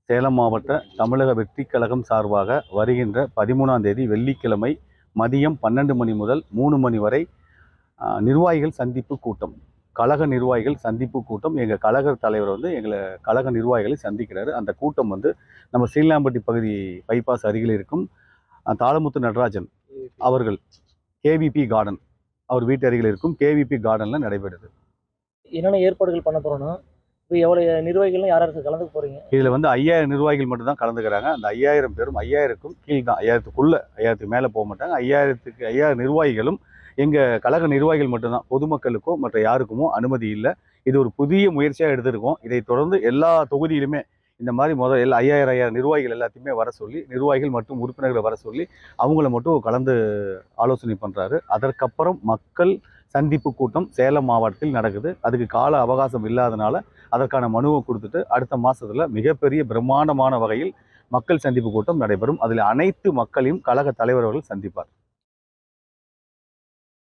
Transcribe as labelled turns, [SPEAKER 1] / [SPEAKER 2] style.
[SPEAKER 1] சேலம் மாவட்ட தமிழக வெற்றிக் கழகம் சார்பாக வருகின்ற 13ஆம் தேதி வெள்ளிக்கிழமை மதியம் 12 மணி முதல் 3 மணி வரை நிர்வாகிகள் சந்திப்பு கூட்டம், கழக நிர்வாகிகள் சந்திப்பு கூட்டம். எங்கள் கழக தலைவர் எங்களை கழக நிர்வாகிகளை சந்திக்கிறாரு. அந்த கூட்டம் நம்ம சீலாம்பட்டி பகுதி பைபாஸ் அருகில் இருக்கும் தாளமுத்து நடராஜன் அவர்கள் கேவிபி கார்டன், அவர் வீட்டு அருகில் இருக்கும் கேவிபி கார்டனில் நடைபெறுது.
[SPEAKER 2] என்னென்ன ஏற்பாடுகள் பண்ண போகிறோன்னா, இப்போ எவ்வளோ நிர்வாகிகள்லாம் யார் யாருக்கு கலந்துக்க போகிறீங்க?
[SPEAKER 1] இதில் 5000 நிர்வாகிகள் மட்டும்தான் கலந்துக்கிறாங்க. அந்த 5000 பேரும் 5000க்கும் கீழ் தான், 5000த்துக்குள்ளே, 5000த்துக்கு மேலே போக மாட்டாங்க. 5000 நிர்வாகிகளும் எங்கள் கழக நிர்வாகிகள் மட்டும்தான். பொதுமக்களுக்கோ மற்ற யாருக்குமோ அனுமதி இல்லை. இது ஒரு புதிய முயற்சியாக எடுத்திருக்கோம். இதை தொடர்ந்து எல்லா தொகுதியிலுமே இந்த மாதிரி எல்லா 5000 நிர்வாகிகள் எல்லாத்தையுமே வர சொல்லி, நிர்வாகிகள் மற்றும் உறுப்பினர்களை வர சொல்லி அவங்கள மட்டும் கலந்து ஆலோசனை பண்ணுறாரு. அதற்கப்புறம் மக்கள் சந்திப்பு கூட்டம் சேலம் மாவட்டத்தில் நடக்குது. அதுக்கு கால அவகாசம் இல்லாதனால அதற்கான மனுவை கொடுத்துட்டு அடுத்த மாதத்தில் மிகப்பெரிய பிரம்மாண்டமான வகையில் மக்கள் சந்திப்பு கூட்டம் நடைபெறும். அதில் அனைத்து மக்களையும் கழக தலைவர் அவர்கள் சந்திப்பார்.